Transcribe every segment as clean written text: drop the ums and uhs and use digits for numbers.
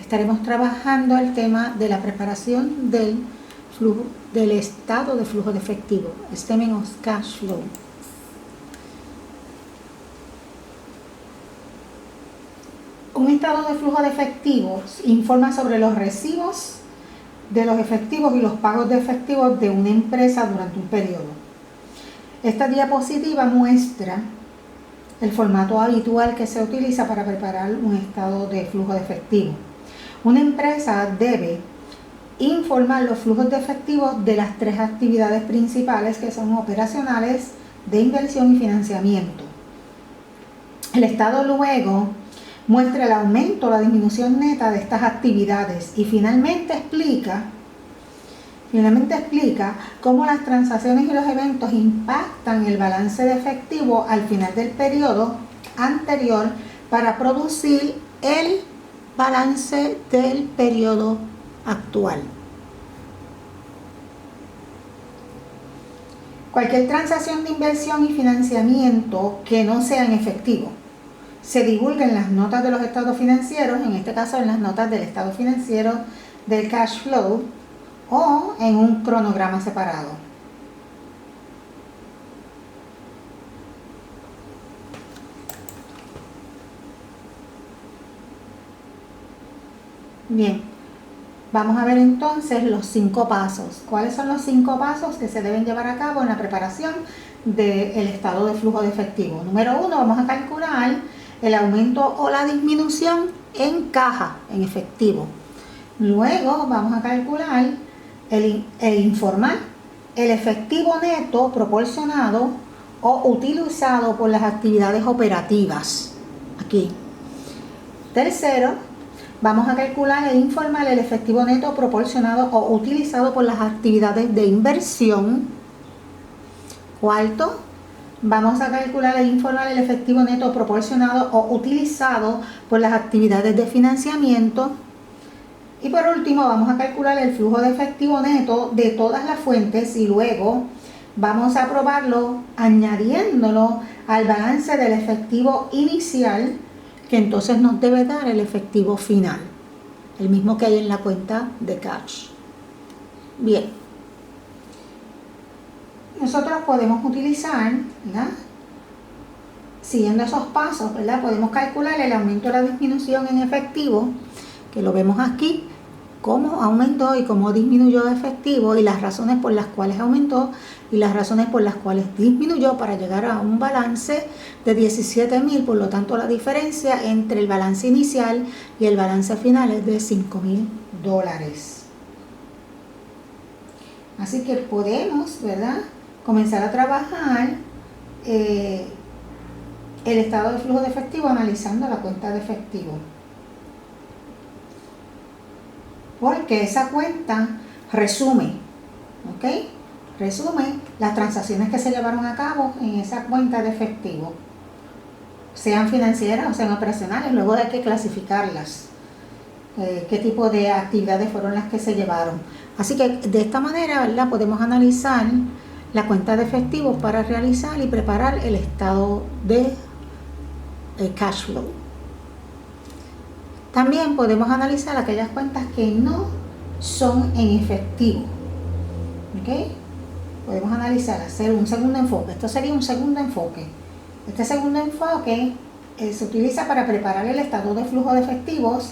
estaremos trabajando el tema de la preparación del estado de flujo de efectivo, Statement of Cash Flow. Un estado de flujo de efectivo informa sobre los recibos de los efectivos y los pagos de efectivos de una empresa durante un periodo. Esta diapositiva muestra el formato habitual que se utiliza para preparar un estado de flujo de efectivo. Una empresa debe informar los flujos de efectivos de las tres actividades principales que son operacionales, de inversión y financiamiento. El estado luego muestra el aumento o la disminución neta de estas actividades y finalmente explica cómo las transacciones y los eventos impactan el balance de efectivo al final del periodo anterior para producir el balance del periodo actual. Cualquier transacción de inversión y financiamiento que no sea en efectivo se divulga en las notas de los estados financieros, en este caso en las notas del estado financiero del cash flow, o en un cronograma separado. Bien, vamos a ver entonces los 5 pasos. ¿Cuáles son los 5 pasos que se deben llevar a cabo en la preparación del estado de flujo de efectivo? Número 1, vamos a calcular el aumento o la disminución en caja, en efectivo. Luego vamos a calcular informar el efectivo neto proporcionado o utilizado por las actividades operativas. Aquí. Tercero, vamos a calcular e informar el efectivo neto proporcionado o utilizado por las actividades de inversión. Cuarto, vamos a calcular e informar el efectivo neto proporcionado o utilizado por las actividades de financiamiento. Y por último, vamos a calcular el flujo de efectivo neto de todas las fuentes y luego vamos a probarlo añadiéndolo al balance del efectivo inicial, que entonces nos debe dar el efectivo final, el mismo que hay en la cuenta de cash. Bien, nosotros podemos utilizar, ¿verdad?, siguiendo esos pasos, ¿verdad?, podemos calcular el aumento o la disminución en efectivo, que lo vemos aquí, cómo aumentó y cómo disminuyó efectivo y las razones por las cuales aumentó y las razones por las cuales disminuyó para llegar a un balance de $17,000. Por lo tanto, la diferencia entre el balance inicial y el balance final es de $5,000. Así que podemos, ¿verdad?, comenzar a trabajar el estado de flujo de efectivo analizando la cuenta de efectivo. Porque esa cuenta resume, ¿ok?, resume las transacciones que se llevaron a cabo en esa cuenta de efectivo, sean financieras o sean operacionales. Luego hay que clasificarlas, qué tipo de actividades fueron las que se llevaron. Así que de esta manera, ¿verdad?, podemos analizar la cuenta de efectivo para realizar y preparar el estado de cash flow. También podemos analizar aquellas cuentas que no son en efectivo, ¿ok? Podemos analizar, hacer un segundo enfoque. Esto sería un segundo enfoque. Este segundo enfoque se utiliza para preparar el estado de flujo de efectivos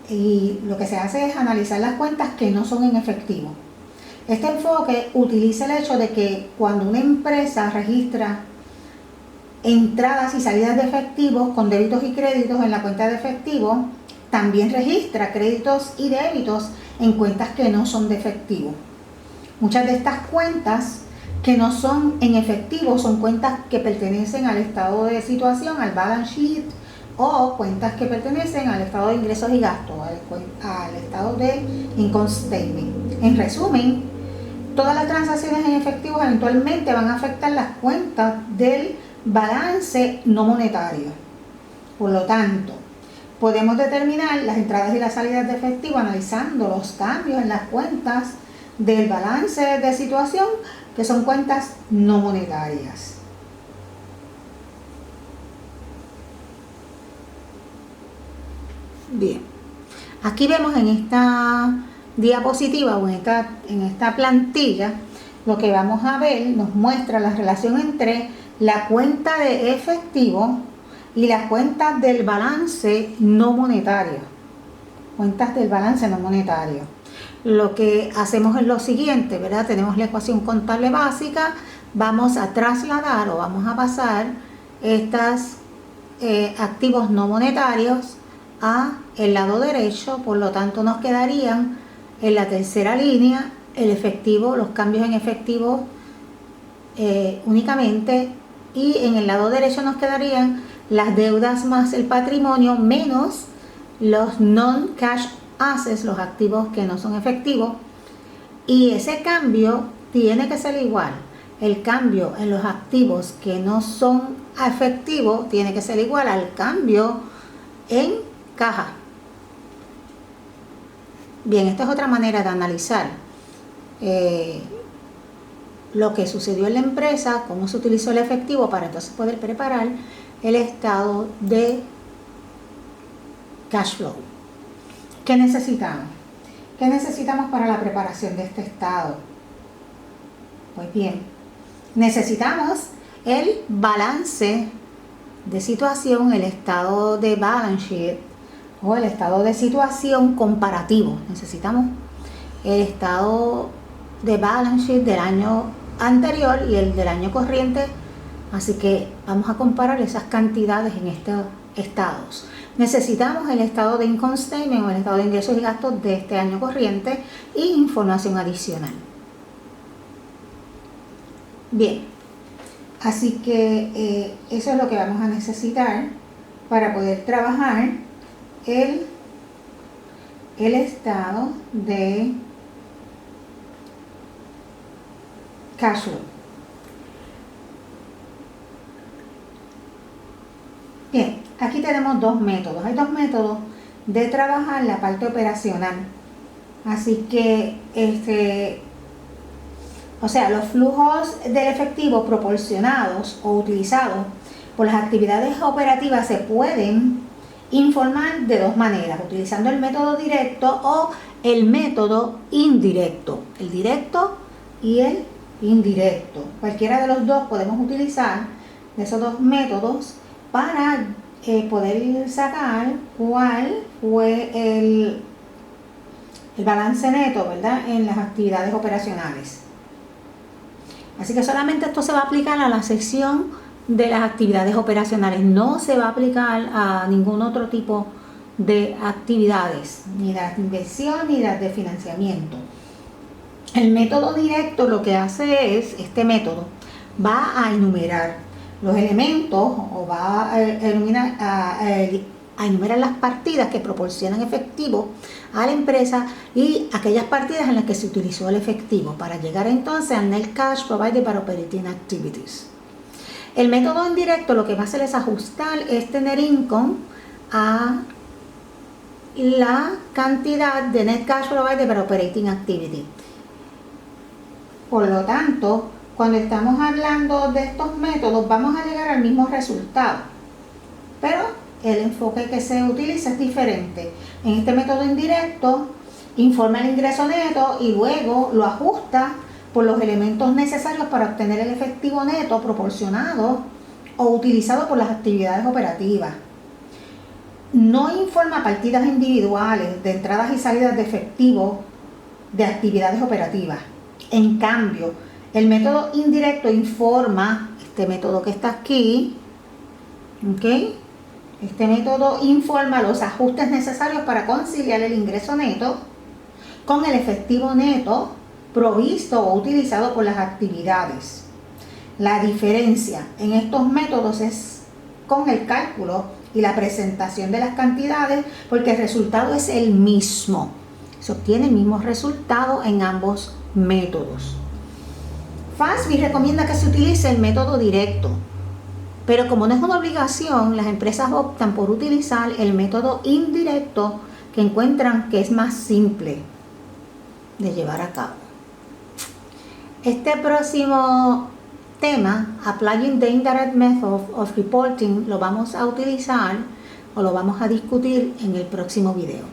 y lo que se hace es analizar las cuentas que no son en efectivo. Este enfoque utiliza el hecho de que cuando una empresa registra entradas y salidas de efectivos con débitos y créditos en la cuenta de efectivo, también registra créditos y débitos en cuentas que no son de efectivo. Muchas de estas cuentas que no son en efectivo son cuentas que pertenecen al estado de situación, al balance sheet, o cuentas que pertenecen al estado de ingresos y gastos, al estado de income statement. En resumen, todas las transacciones en efectivo eventualmente van a afectar las cuentas del balance no monetario. Por lo tanto, podemos determinar las entradas y las salidas de efectivo analizando los cambios en las cuentas del balance de situación, que son cuentas no monetarias. Bien, Aquí vemos en esta diapositiva o en esta plantilla, lo que vamos a ver nos muestra la relación entre la cuenta de efectivo y las cuentas del balance no monetario. Cuentas del balance no monetario. Lo que hacemos es lo siguiente, ¿verdad? Tenemos la ecuación contable básica, vamos a trasladar o vamos a pasar estos activos no monetarios a el lado derecho, por lo tanto nos quedarían en la tercera línea el efectivo, los cambios en efectivo únicamente, y en el lado derecho nos quedarían las deudas más el patrimonio menos los non-cash assets, los activos que no son efectivos, y ese cambio tiene que ser igual. El cambio en los activos que no son efectivos tiene que ser igual al cambio en caja. Bien, esta es otra manera de analizar lo que sucedió en la empresa, cómo se utilizó el efectivo para entonces poder preparar el estado de cash flow. ¿Qué necesitamos? ¿Qué necesitamos para la preparación de este estado? Pues bien, necesitamos el balance de situación, el estado de balance sheet o el estado de situación comparativo. Necesitamos el estado de balance sheet del año anterior y el del año corriente, así que vamos a comparar esas cantidades en estos estados. Necesitamos el estado de income statement o el estado de ingresos y gastos de este año corriente e información adicional. Bien, así que eso es lo que vamos a necesitar para poder trabajar el estado de cash flow. Bien, aquí tenemos dos métodos. Hay dos métodos de trabajar la parte operacional. Así que los flujos del efectivo proporcionados o utilizados por las actividades operativas se pueden informar de dos maneras, utilizando el método directo o el método indirecto. El directo y el indirecto. Cualquiera de los dos podemos utilizar de esos dos métodos para poder sacar cuál fue el balance neto, ¿verdad?, en las actividades operacionales. Así que solamente esto se va a aplicar a la sección de las actividades operacionales, no se va a aplicar a ningún otro tipo de actividades, ni las de inversión ni las de financiamiento. El método directo lo que hace es, este método va a enumerar los elementos o va a enumerar las partidas que proporcionan efectivo a la empresa y aquellas partidas en las que se utilizó el efectivo para llegar entonces al net cash provided para operating activities. El método indirecto lo que va a hacer es ajustar este net income a la cantidad de net cash provided para operating activity. Por lo tanto, cuando estamos hablando de estos métodos vamos a llegar al mismo resultado, pero el enfoque que se utiliza es diferente. En este método indirecto informa el ingreso neto y luego lo ajusta por los elementos necesarios para obtener el efectivo neto proporcionado o utilizado por las actividades operativas. No informa partidas individuales de entradas y salidas de efectivo de actividades operativas. En cambio, el método indirecto informa, este método que está aquí, ¿ok? Este método informa los ajustes necesarios para conciliar el ingreso neto con el efectivo neto provisto o utilizado por las actividades. La diferencia en estos métodos es con el cálculo y la presentación de las cantidades, porque el resultado es el mismo. Se obtiene el mismo resultado en ambos métodos. FASB recomienda que se utilice el método directo, pero como no es una obligación, las empresas optan por utilizar el método indirecto, que encuentran que es más simple de llevar a cabo. Este próximo tema, Applying the Indirect Method of Reporting, lo vamos a utilizar o lo vamos a discutir en el próximo video.